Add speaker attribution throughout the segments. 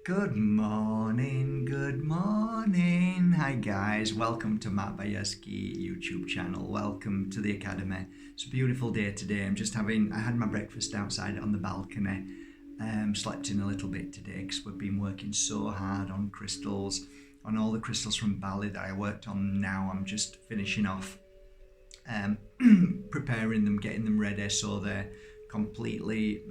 Speaker 1: Good morning, good morning. Hi guys, welcome to Matt Bajerski YouTube channel. Welcome to the Academy. It's a beautiful day today. I had my breakfast outside on the balcony. Slept in a little bit today because we've been working so hard on crystals, on all the crystals from Bali that I worked on now. I'm just finishing off, preparing them, getting them ready so they're completely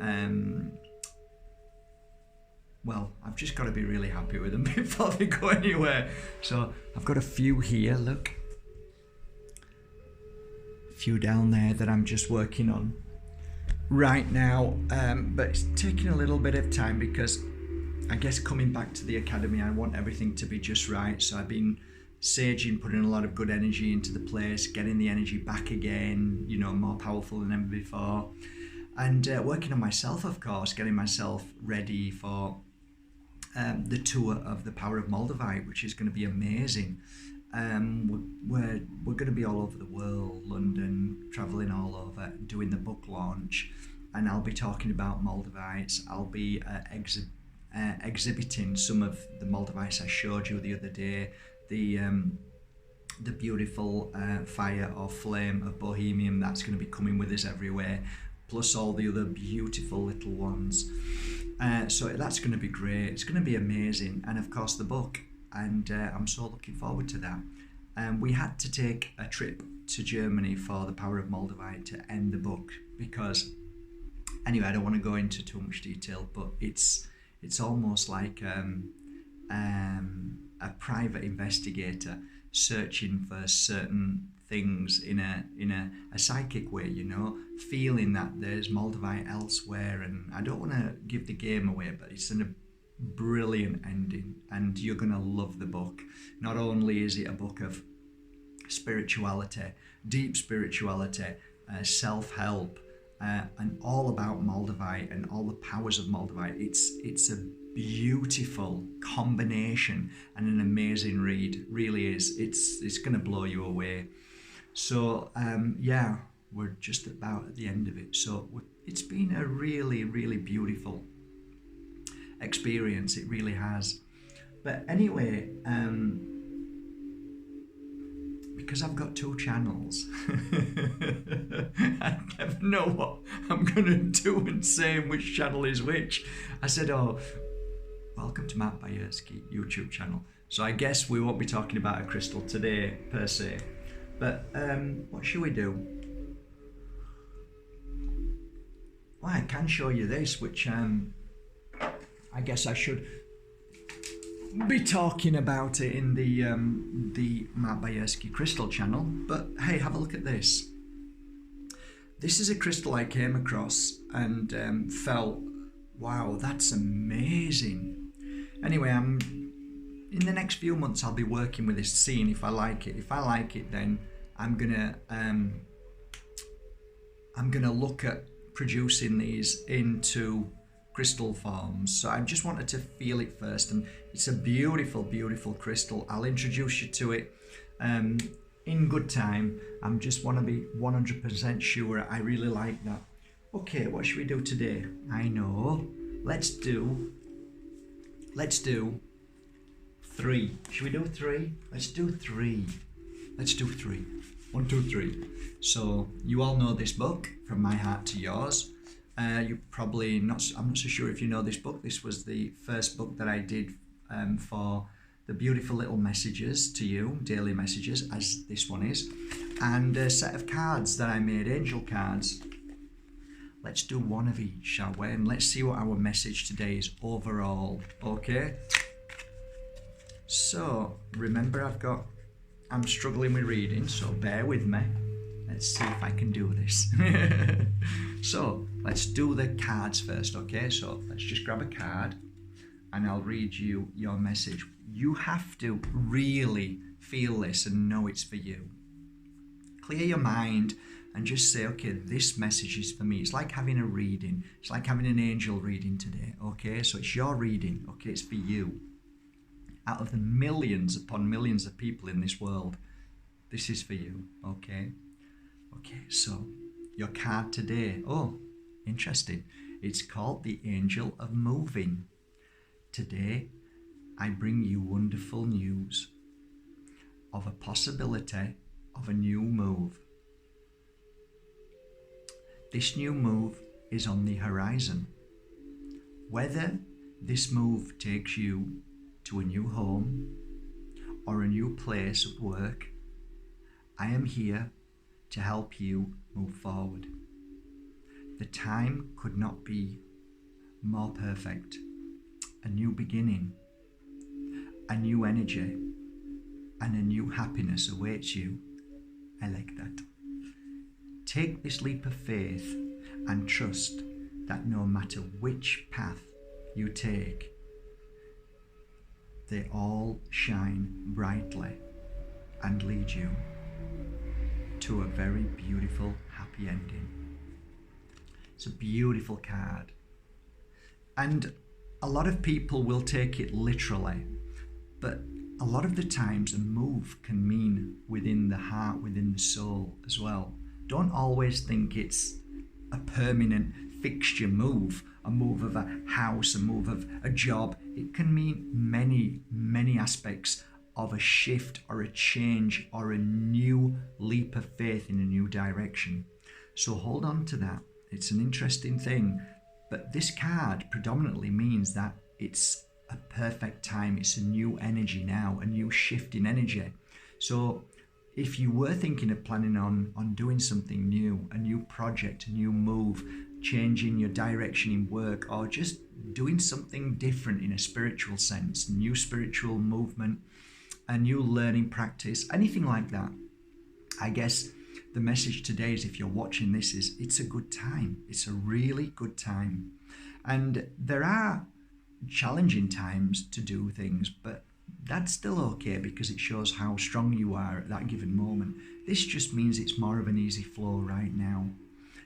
Speaker 1: well, I've just got to be really happy with them before they go anywhere. So I've got a few here, look. A few down there that I'm just working on right now. But it's taking a little bit of time because I guess coming back to the academy, I want everything to be just right. So I've been saging, putting a lot of good energy into the place, getting the energy back again, more powerful than ever before. And working on myself, of course, getting myself ready for the tour of the Power of Moldavite, which is going to be amazing. We're going to be all over the world, London, traveling all over, doing the book launch, and I'll be talking about Moldavites. I'll be exhibiting some of the Moldavites I showed you the other day, the beautiful fire or flame of Bohemian that's going to be coming with us everywhere, plus all the other beautiful little ones. So that's going to be great. It's going to be amazing. And of course the book, and I'm so looking forward to that. We had to take a trip to Germany for the Power of Moldavite to end the book because, anyway, I don't want to go into too much detail, but it's almost like a private investigator searching for certain things in a psychic way, feeling that there's Moldavite elsewhere. And I don't want to give the game away, but it's a brilliant ending and you're going to love the book. Not only is it a book of spirituality, deep spirituality, self-help, and all about Moldavite and all the powers of Moldavite. It's a beautiful combination and an amazing read. Really is. It's going to blow you away. So we're just about at the end of it. So it's been a really, really beautiful experience. It really has. But anyway, because I've got two channels, I never know what I'm going to do and say which channel is which. I said, welcome to Matt Bajerski YouTube channel. So I guess we won't be talking about a crystal today per se. But what should we do? Well, I can show you this, which I guess I should be talking about it in the Matt Bajerski crystal channel. But hey, have a look at this. This is a crystal I came across and felt, wow, that's amazing. Anyway, in the next few months I'll be working with this, seeing if I like it. If I like it, then I'm gonna look at producing these into crystal forms. So I just wanted to feel it first, and it's a beautiful, beautiful crystal. I'll introduce you to it in good time. I just want to be 100% sure I really like that. Okay, what should we do today? I know. Let's do 3. Should we do 3? Let's do 3. Let's do 3. 1, 2, 3. So you all know this book, From My Heart to Yours. You probably not. I'm not so sure if you know this book. This was the first book that I did for the beautiful little messages to you, daily messages, as this one is, and a set of cards that I made, angel cards. Let's do one of each, shall we? And let's see what our message today is overall. Okay. So remember, I'm struggling with reading, so bear with me. Let's see if I can do this. So let's do the cards first, okay? So let's just grab a card and I'll read you your message. You have to really feel this and know it's for you. Clear your mind and just say, okay, this message is for me. It's like having a reading. It's like having an angel reading today, okay? So it's your reading, okay? It's for you. Out of the millions upon millions of people in this world, this is for you, okay? Okay, so your card today, oh, interesting. It's called the Angel of Moving. Today, I bring you wonderful news of a possibility of a new move. This new move is on the horizon. Whether this move takes you to a new home or a new place of work, I am here to help you move forward. The time could not be more perfect. A new beginning, a new energy, and a new happiness awaits you. I like that. Take this leap of faith and trust that no matter which path you take, they all shine brightly and lead you to a very beautiful, happy ending. It's a beautiful card. And a lot of people will take it literally, but a lot of the times a move can mean within the heart, within the soul as well. Don't always think it's a permanent fixture move, a move of a house, a move of a job. It can mean many, many aspects of a shift or a change or a new leap of faith in a new direction. So hold on to that. It's an interesting thing. But this card predominantly means that it's a perfect time. It's a new energy now, a new shift in energy. So if you were thinking of planning on doing something new, a new project, a new move, changing your direction in work, or just doing something different in a spiritual sense, new spiritual movement, a new learning practice, anything like that, I guess the message today is, if you're watching this, is it's a good time. It's a really good time. And there are challenging times to do things, but that's still okay because it shows how strong you are at that given moment. This just means it's more of an easy flow right now.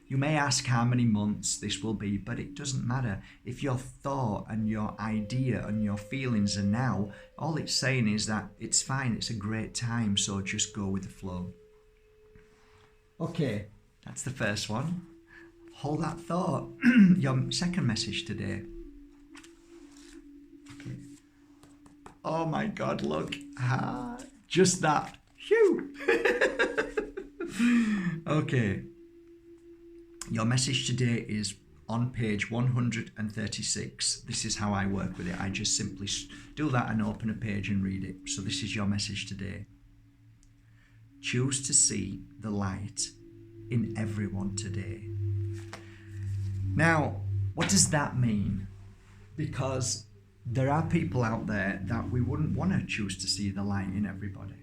Speaker 1: You may ask how many months this will be, but it doesn't matter. If your thought and your idea and your feelings are now, all it's saying is that it's fine, it's a great time, so just go with the flow. Okay, that's the first one. Hold that thought. Your second message today. Okay. Oh my God, look. Just that. Phew. Okay. Your message today is on page 136. This is how I work with it. I just simply do that and open a page and read it. So this is your message today. Choose to see the light in everyone today. Now, what does that mean? Because there are people out there that we wouldn't want to choose to see the light in everybody.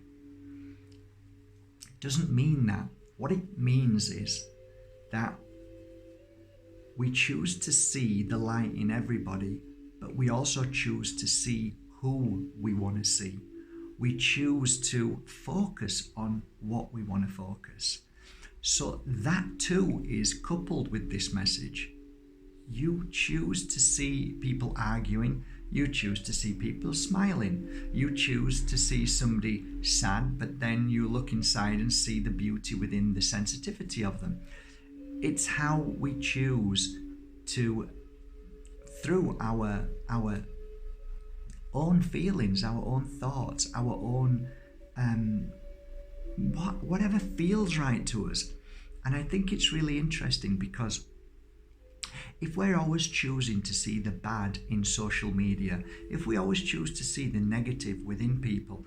Speaker 1: It doesn't mean that. What it means is that we choose to see the light in everybody, but we also choose to see who we want to see. We choose to focus on what we want to focus. So that too is coupled with this message. You choose to see people arguing. You choose to see people smiling. You choose to see somebody sad, but then you look inside and see the beauty within the sensitivity of them. It's how we choose to, through our own feelings, our own thoughts, our own whatever feels right to us. And I think it's really interesting because if we're always choosing to see the bad in social media, if we always choose to see the negative within people,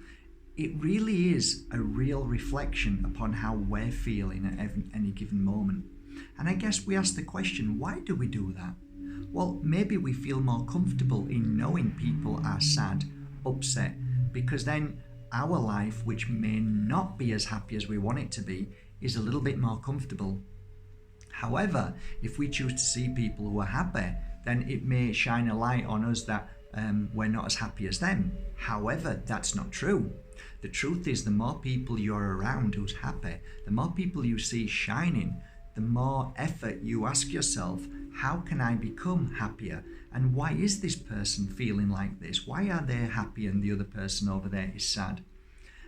Speaker 1: it really is a real reflection upon how we're feeling at any given moment. And I guess we ask the question, why do we do that? Well, maybe we feel more comfortable in knowing people are sad, upset, because then our life, which may not be as happy as we want it to be, is a little bit more comfortable. However, if we choose to see people who are happy, then it may shine a light on us that we're not as happy as them. However, that's not true. The truth is, the more people you're around who's happy, the more people you see shining, the more effort you ask yourself, how can I become happier? And why is this person feeling like this? Why are they happy and the other person over there is sad?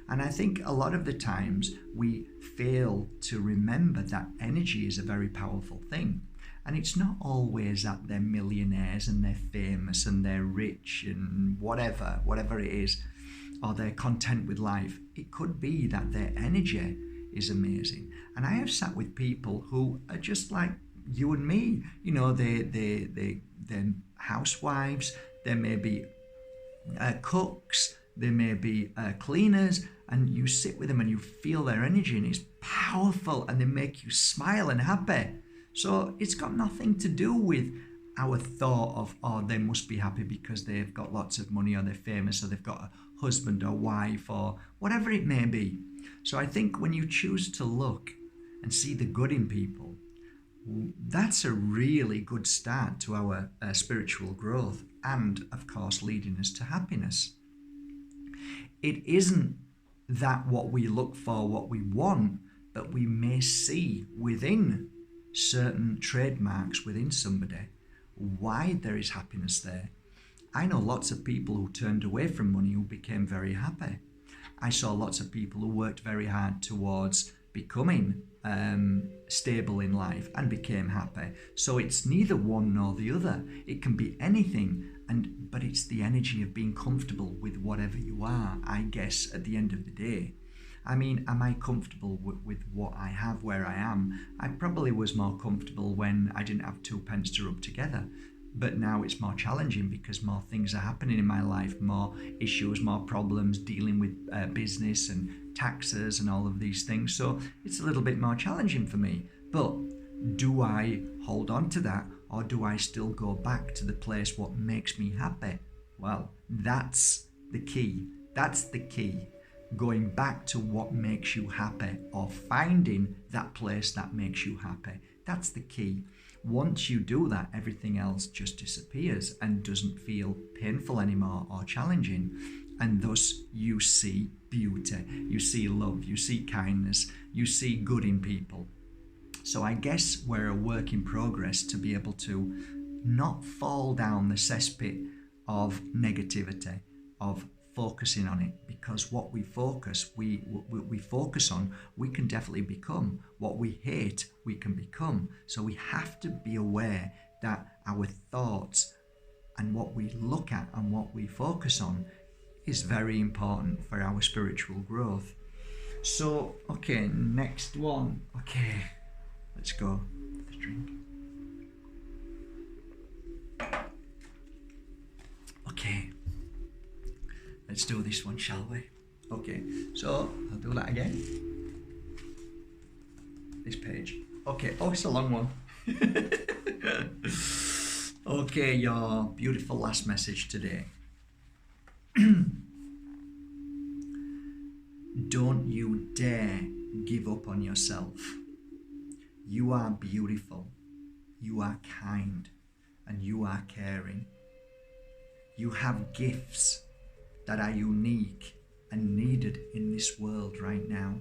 Speaker 1: And I think a lot of the times we fail to remember that energy is a very powerful thing. And it's not always that they're millionaires and they're famous and they're rich and whatever it is, or they're content with life. It could be that their energy is amazing. And I have sat with people who are just like you and me. You know, they're housewives, they may be cooks, they may be cleaners, and you sit with them and you feel their energy and it's powerful and they make you smile and happy. So it's got nothing to do with our thought of, oh, they must be happy because they've got lots of money or they're famous or they've got a husband or wife or whatever it may be. So I think when you choose to look and see the good in people, that's a really good start to our spiritual growth and, of course, leading us to happiness. It isn't that what we look for, what we want, but we may see within certain trademarks within somebody why there is happiness there. I know lots of people who turned away from money who became very happy. I saw lots of people who worked very hard towards becoming stable in life and became happy. So it's neither one nor the other. It can be anything, but it's the energy of being comfortable with whatever you are, I guess, at the end of the day. I mean, am I comfortable with what I have where I am? I probably was more comfortable when I didn't have 2 pence to rub together. But now it's more challenging because more things are happening in my life, more issues, more problems, dealing with business and taxes and all of these things. So it's a little bit more challenging for me. But do I hold on to that, or do I still go back to the place what makes me happy? Well, that's the key. That's the key. Going back to what makes you happy, or finding that place that makes you happy. That's the key. Once you do that, everything else just disappears and doesn't feel painful anymore or challenging. And thus you see beauty, you see love, you see kindness, you see good in people. So I guess we're a work in progress to be able to not fall down the cesspit of negativity, of focusing on it, because what we focus on, we can definitely become. What we hate, we can become. So we have to be aware that our thoughts and what we look at and what we focus on is very important for our spiritual growth. So, okay, next one. Okay, let's go. Let's drink. Okay. Let's do this one, shall we? Okay, so I'll do that again. This page. Okay, oh, it's a long one. Okay, your beautiful last message today. Don't you dare give up on yourself. You are beautiful, you are kind, and you are caring. You have gifts that are unique and needed in this world right now.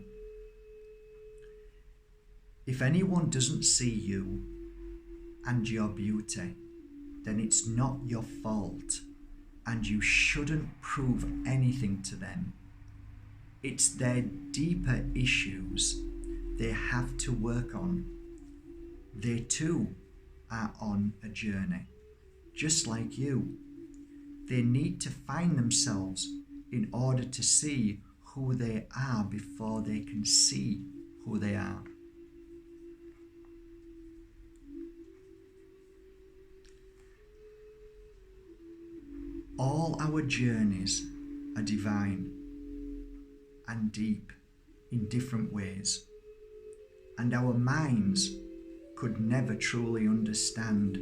Speaker 1: If anyone doesn't see you and your beauty, then it's not your fault, and you shouldn't prove anything to them. It's their deeper issues they have to work on. They too are on a journey, just like you. They need to find themselves in order to see who they are before they can see who they are. All our journeys are divine and deep in different ways, and our minds could never truly understand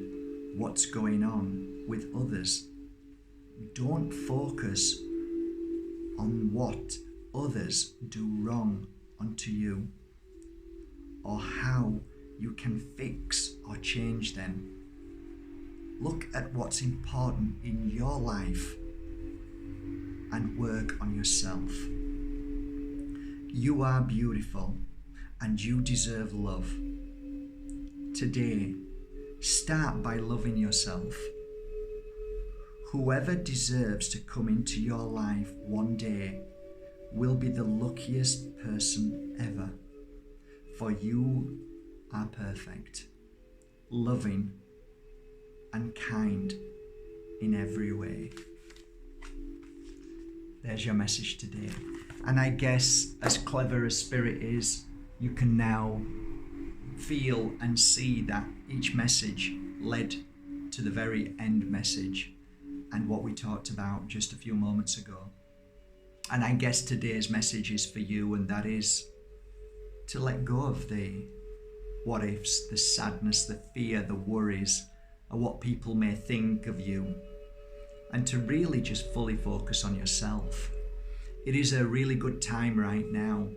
Speaker 1: what's going on with others. Don't focus on what others do wrong unto you, or how you can fix or change them. Look at what's important in your life and work on yourself. You are beautiful and you deserve love. Today, start by loving yourself. Whoever deserves to come into your life one day will be the luckiest person ever, for you are perfect. loving, and kind in every way. There's your message today. And I guess, as clever as Spirit is, you can now feel and see that each message led to the very end message and what we talked about just a few moments ago. And I guess today's message is for you, and that is to let go of the what ifs, the sadness, the fear, the worries, of what people may think of you, and to really just fully focus on yourself. It is a really good time right now.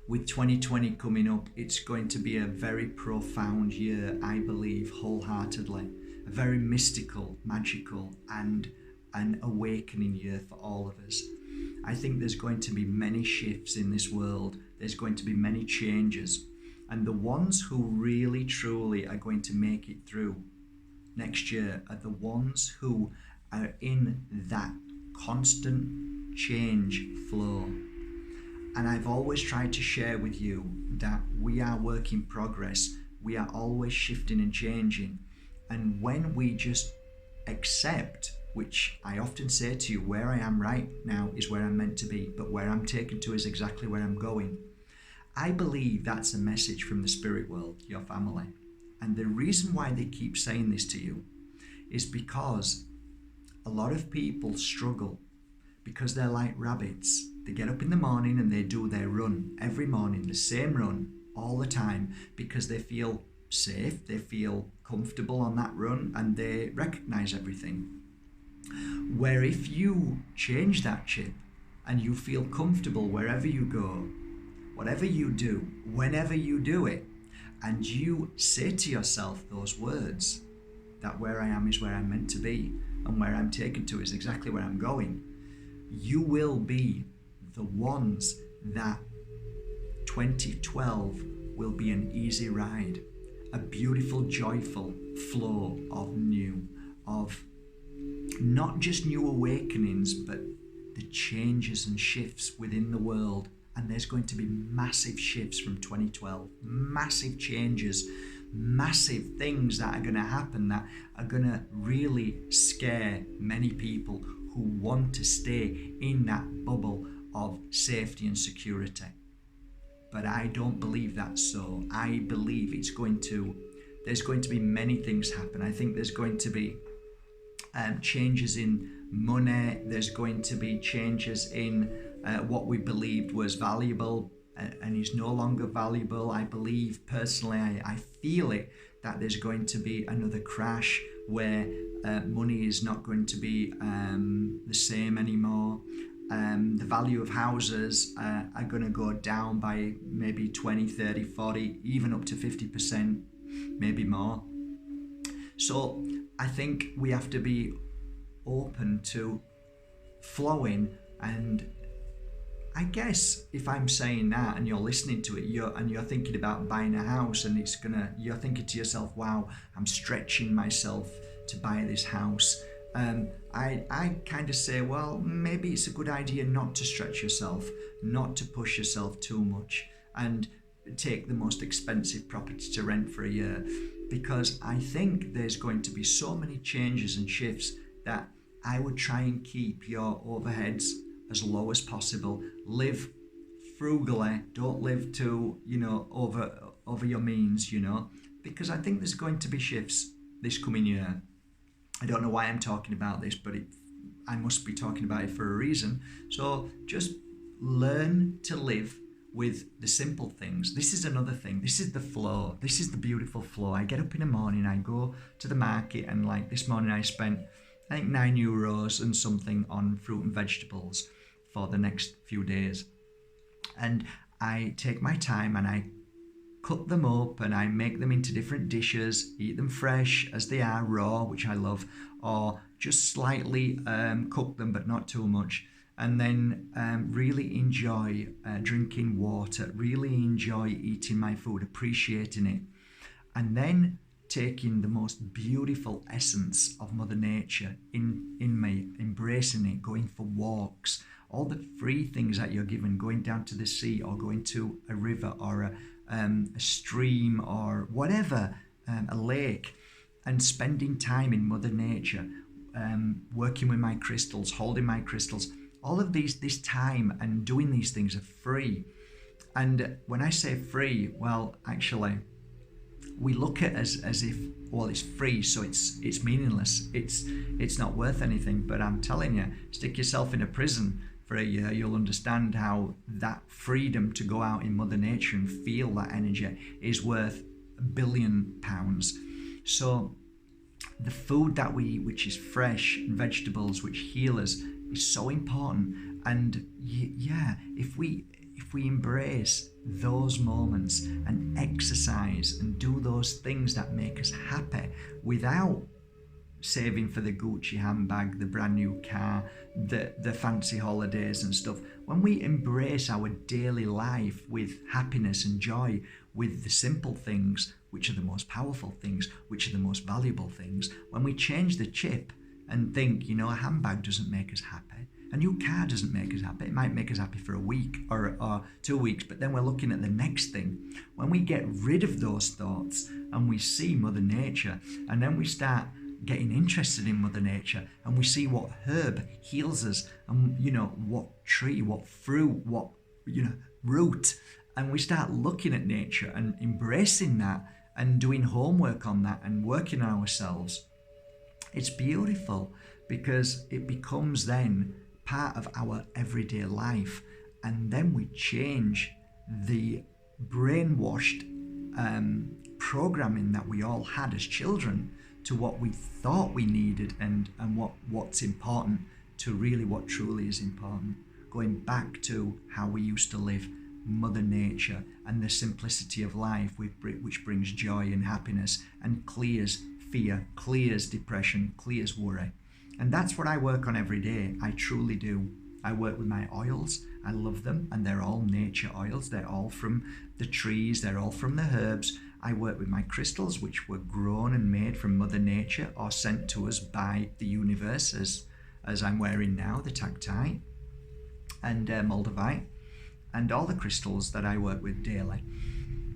Speaker 1: With 2020 coming up, it's going to be a very profound year, I believe, wholeheartedly. A very mystical, magical, and an awakening year for all of us. I think there's going to be many shifts in this world. There's going to be many changes. And the ones who really, truly are going to make it through next year are the ones who are in that constant change flow. And I've always tried to share with you that we are work in progress. We are always shifting and changing. And when we just accept, which I often say to you, where I am right now is where I'm meant to be, but where I'm taken to is exactly where I'm going. I believe that's a message from the spirit world, your family. And the reason why they keep saying this to you is because a lot of people struggle because they're like rabbits. They get up in the morning and they do their run every morning, the same run all the time, because they feel safe, they feel comfortable on that run, and they recognize everything. Where if you change that chip and you feel comfortable wherever you go, whatever you do, whenever you do it, and you say to yourself those words, that where I am is where I'm meant to be, and where I'm taken to is exactly where I'm going, you will be the ones that 2012 will be an easy ride, a beautiful, joyful flow of new, of not just new awakenings, but the changes and shifts within the world. And there's going to be massive shifts from 2012, massive changes, massive things that are going to happen that are going to really scare many people who want to stay in that bubble of safety and security. But I don't believe that's so. I believe there's going to be many things happen. I think there's going to be changes in money. There's going to be changes in what we believed was valuable and is no longer valuable. I believe personally, I feel it, that there's going to be another crash where money is not going to be the same anymore. The value of houses are going to go down by maybe 20, 30, 40, even up to 50%, maybe more. So I think we have to be open to flowing. And I guess if I'm saying that and you're listening to it, you're thinking about buying a house, and you're thinking to yourself, wow, I'm stretching myself to buy this house. I kind of say, well, maybe it's a good idea not to stretch yourself, not to push yourself too much and take the most expensive property to rent for a year, because I think there's going to be so many changes and shifts that I would try and keep your overheads as low as possible. Live frugally, don't live to, over your means, because I think there's going to be shifts this coming year. I don't know why I'm talking about this, but I must be talking about it for a reason. So just learn to live with the simple things. This is another thing. This is the flow. This is the beautiful flow. I get up in the morning, I go to the market, and like this morning I spent, I think, €9 and something on fruit and vegetables for the next few days. And I take my time and I cut them up and I make them into different dishes, eat them fresh as they are, raw, which I love, or just slightly cook them but not too much. And then really enjoy drinking water, really enjoy eating my food, appreciating it. And then taking the most beautiful essence of Mother Nature in me, embracing it, going for walks, all the free things that you're given, going down to the sea or going to a river or a stream or whatever, a lake, and spending time in Mother Nature, working with my crystals, holding my crystals, all of this time and doing these things are free. And when I say free, well, actually, we look at it as if, well, it's free, so it's meaningless. It's not worth anything. But I'm telling you, stick yourself in a prison for a year, you'll understand how that freedom to go out in Mother Nature and feel that energy is worth £1 billion. So the food that we eat, which is fresh, and vegetables which heal us, is so important. And yeah, if we embrace those moments and exercise and do those things that make us happy without saving for the Gucci handbag, the brand new car, the fancy holidays and stuff, when we embrace our daily life with happiness and joy, with the simple things, which are the most powerful things, which are the most valuable things, when we change the chip and think, a handbag doesn't make us happy, a new car doesn't make us happy. It might make us happy for a week or 2 weeks, but then we're looking at the next thing. When we get rid of those thoughts and we see Mother Nature, and then we start getting interested in Mother Nature, and we see what herb heals us, and what tree, what fruit, what root, and we start looking at nature and embracing that and doing homework on that and working on ourselves. It's beautiful, because it becomes then part of our everyday life, and then we change the brainwashed programming that we all had as children to what we thought we needed and what's important to really what truly is important. Going back to how we used to live, Mother Nature, and the simplicity of life which brings joy and happiness and clears fear, clears depression, clears worry. And that's what I work on every day. I truly do. I work with my oils. I love them, and they're all nature oils. They're all from the trees. They're all from the herbs. I work with my crystals, which were grown and made from Mother Nature or sent to us by the universe, as I'm wearing now, the Tactite and Moldavite, and all the crystals that I work with daily.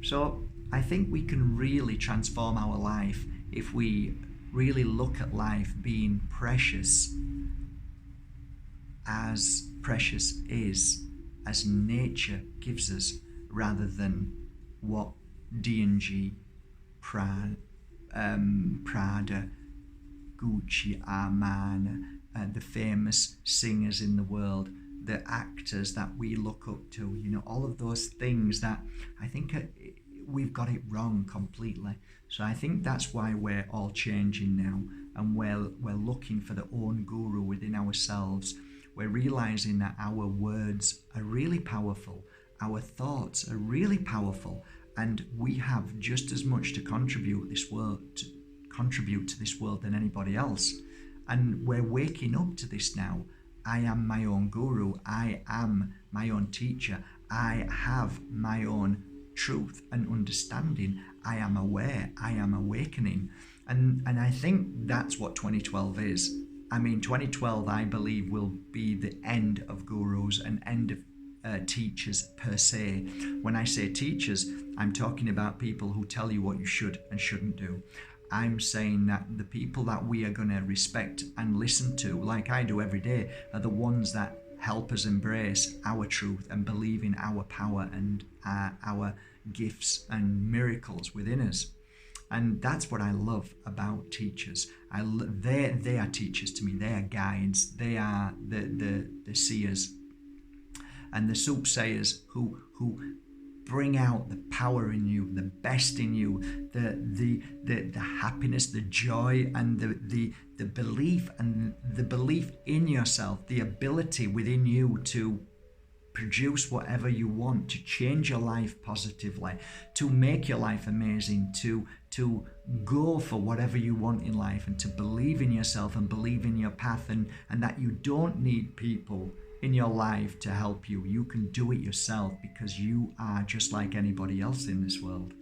Speaker 1: So I think we can really transform our life if we really look at life being precious is, as nature gives us, rather than what D&G, Prada, Gucci, Armani, the famous singers in the world, the actors that we look up to, all of those things that I think we've got it wrong completely. So I think that's why we're all changing now, and we're looking for the own guru within ourselves. We're realizing that our words are really powerful, our thoughts are really powerful, and we have just as much to contribute to this world than anybody else. And we're waking up to this now. I am my own guru. I am my own teacher. I have my own truth and understanding. I am aware. I am awakening. And I think that's what 2012 is. 2012, I believe, will be the end of gurus and end of teachers per se. When I say teachers, I'm talking about people who tell you what you should and shouldn't do. I'm saying that the people that we are going to respect and listen to, like I do every day, are the ones that help us embrace our truth and believe in our power and our gifts and miracles within us. And that's what I love about teachers. They are teachers to me. They are guides. They are the seers and the soothsayers who bring out the power in you, the best in you, the happiness, the joy, and the belief, and the belief in yourself, the ability within you to produce whatever you want, to change your life positively, to make your life amazing, to go for whatever you want in life, and to believe in yourself and believe in your path, and that you don't need people in your life to help you. You can do it yourself, because you are just like anybody else in this world.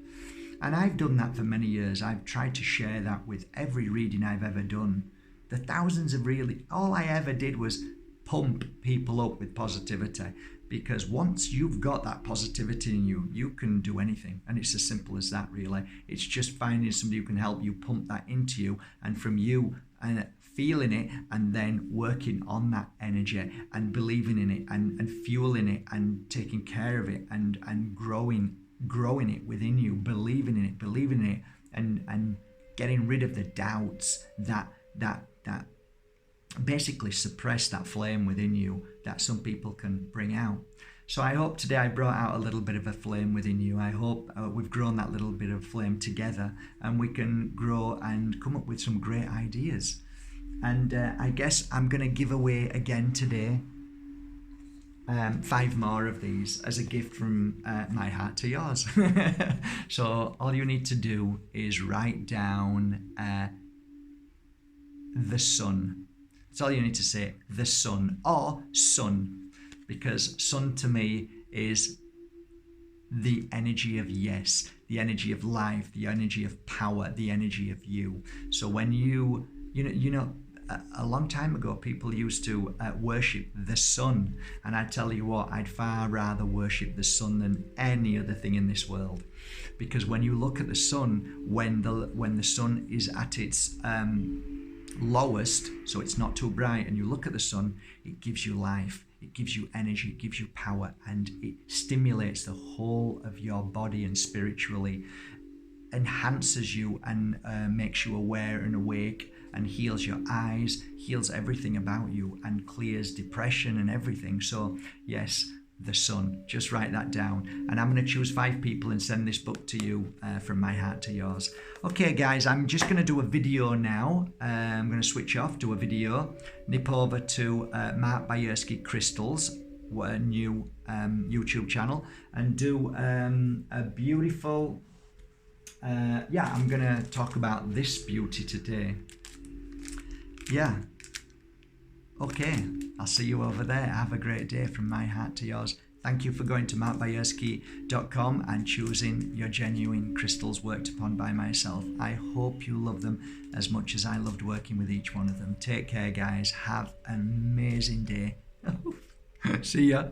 Speaker 1: And I've done that for many years. I've tried to share that with every reading I've ever done. The thousands of all I ever did was pump people up with positivity, because once you've got that positivity in you, you can do anything. And it's as simple as that, really. It's just finding somebody who can help you pump that into you, and from you and feeling it, and then working on that energy and believing in it, and fueling it and taking care of it, and growing it within you, believing in it, and getting rid of the doubts that basically suppress that flame within you that some people can bring out. So I hope today I brought out a little bit of a flame within you. I hope we've grown that little bit of flame together, and we can grow and come up with some great ideas. And I guess I'm going to give away again today 5 more of these as a gift from my heart to yours. So all you need to do is write down the sun. That's all you need to say, the sun, or sun, because sun to me is the energy of yes, the energy of life, the energy of power, the energy of you. So when you know, a long time ago, people used to worship the sun, and I tell you what, I'd far rather worship the sun than any other thing in this world, because when you look at the sun, when the sun is at its lowest, so it's not too bright, and you look at the sun, it gives you life, it gives you energy, it gives you power, and it stimulates the whole of your body, and spiritually enhances you, and makes you aware and awake, and heals your eyes, heals everything about you, and clears depression and everything. So yes, the sun, just write that down, and I'm going to choose 5 people and send this book to you from my heart to yours. Okay guys, I'm just going to do a video now. I'm going to switch off, do a video, nip over to Mark Bajerski Crystals, a new YouTube channel, and do a beautiful I'm going to talk about this beauty today. Okay, I'll see you over there. Have a great day from my heart to yours. Thank you for going to markbajerski.com and choosing your genuine crystals worked upon by myself. I hope you love them as much as I loved working with each one of them. Take care, guys. Have an amazing day. See ya.